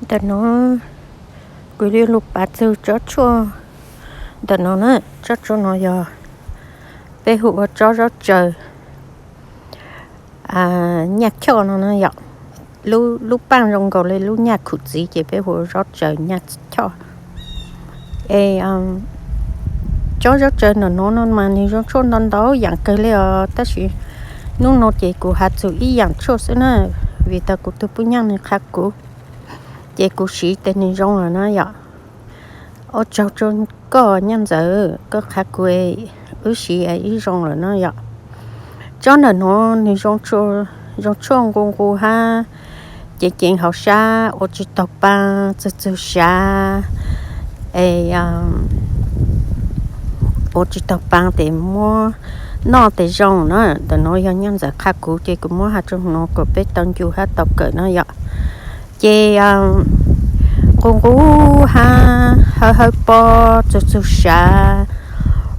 Đợt nó cứ đi lục bát từ chó chua đợt nó nữa chó chua nó giờ bé hụt chó rất trời nhạc cho nó giờ lúc ban rong cầu lên lúc nhạc khụt gì chỉ bé hụt rất trời nhạc cho chó rất trời nó mà ni rất chua nó đó dạng cây lên ta chỉ nó chỉ của hạt sự ý dạng chua xí nữa vì ta của tôi bún nhang này khác của chị của sĩ tên này rong là nó vậy ở châu châu có nhân giờ có khác quê ở sĩ ấy rong là nó vậy cho nên nó này rong chua con ha chị chuyện học xa ở chỉ tập ba từ xa ở chỉ tập ba để mua nó để rong nó để nói nhân giờ khác của chị cũng mua hạt trong nó có biết tân chú hát tập cỡ nó vậy chị con cú ha hơi po chút xa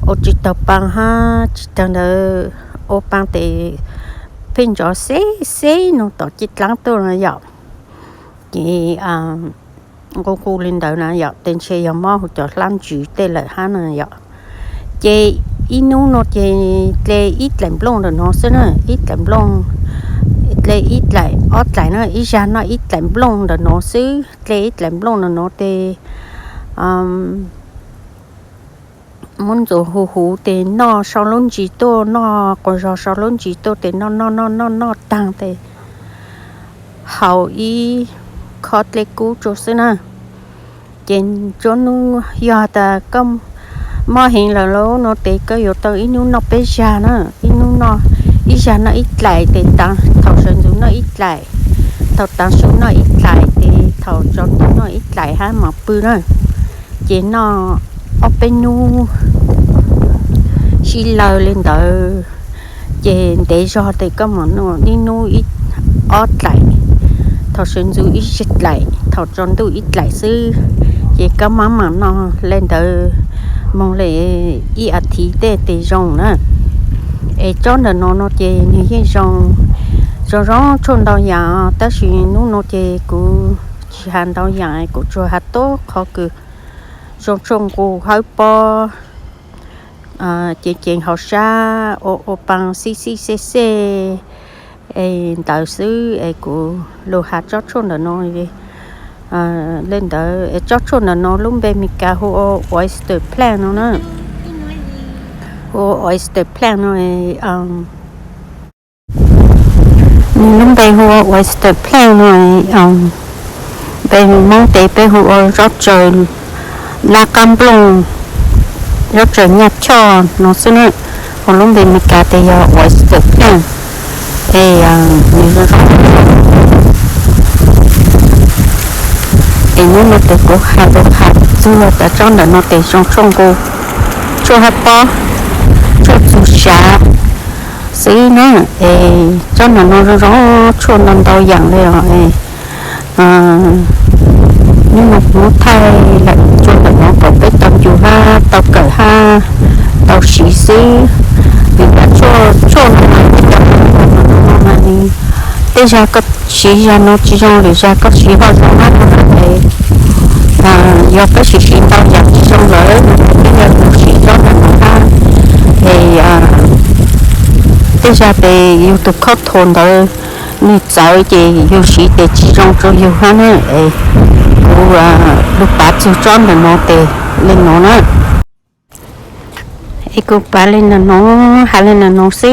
ở chỉ tập bằng ha chỉ tao đỡ ở bằng thì pin cho xé nó tổ chức lắng tôi là dọc chị con cú lên đầu là dọc tên xe dòng mò cho lăn chữ tên là ha là dọc chị inu nó chị lê ít làm lông rồi nó sẽ nữa ít làm lông lê ít lại ót lại nó ít ra nó ít làm lông rồi nó xứ lê ít làm lông rồi nó tê muốn rồi hú tê nó sau lông chỉ to nó còn rồi sau lông chỉ to tê nó tăng tê hậu ý khó lê cú chỗ xứ nè trên chỗ nó giờ ta công mà hiện là nó tê cái yếu tố ít nó bé ra nữa ít nó ít ra nó ít lại thì tăng thầu sản xuất nó ít lại thầu tăng xuống nó ít lại thì thầu cho nó ít lại ha mà bự đó chỉ nó ở bên nu xí lờ lên đỡ chỉ để cho thì có mà nó đi nu ít ót lại thầu sản xuất ít lại thầu cho tôi ít lại xứ chỉ có mà nó lên đỡ mong lệ ít thì để rong nữa cho nên nó chơi như thế rong rong chôn đào nhà ta chỉ nó chơi của chỉ hàng đào nhà của cho hạt tốt họ cứ rong của hai po chuyện học xa ở bằng cc đạo sư của lô hạt cho chôn là nó đi lên đó cho chôn là nó lúc bên mình cả hồ oyster plan nó nữa oyster plan rồi lúc đây hồ oyster plan rồi bên mong tế bên hồ rót trời là cam plong rót trời nhạt cho nó sẽ nữa còn lúc bên mình cả thì oyster plan thì mình rót nhưng mà từ cổ hạt đồ hạt dưa đã cho nó để trong cô cho hạt po cho chú xá xí nữa cho nó rõ cho nó đau dạng đây rồi nhưng mà nó thay lại cho nó có cái tàu chú ha tàu cỡ ha tàu xí vì đã cho nó mà đi bây giờ có xí ra nó chỉ trong để ra có xí vào trong mắt nó thấy do cái xí tao dạng chỉ trong rồi bây giờ cũng xí cho nó ha thì bây giờ thì yêu tục khóc thôn đó như cháu thì yêu xí để chỉ trong cho yêu ha nữa lúc bát chú cho nó để lên nó nữa cô bà lên là nó hạ lên là nó xí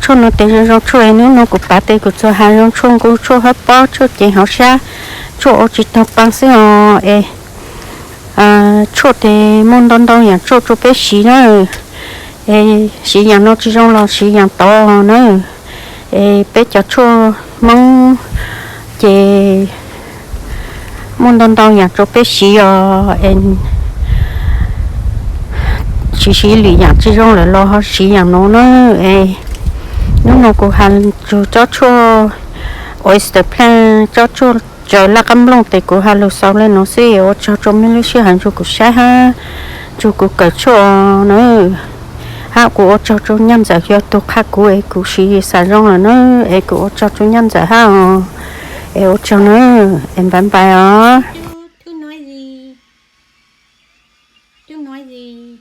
cho nó để cho chơi nữa nó cũng bắt để cũng cho hai trong chung cũng cho hết bao cho chuyện học xa cho chỉ tập bằng xe cho để môn đón đón nhà cho bé xí nữa xí nhà nó chỉ trong là xí nhà to nữa bé cho mong về môn đón đón nhà cho bé xí xí lì nhà chỉ trong là lo xí nhà nó nữa nó cũng hành cho oyster plan cho chờ là cắm lông thì cũng hành lúc sau lên nó sẽ cho mình lúc xưa hành cho cũng sai ha cho cũng cởi cho nó ha của cho nhân giải cho tôi khác của ấy cũng xí sản rong là nó ấy của cho nhân giải ha eo cho nó em bắn bài ó. Chú nói gì? Chú nói gì?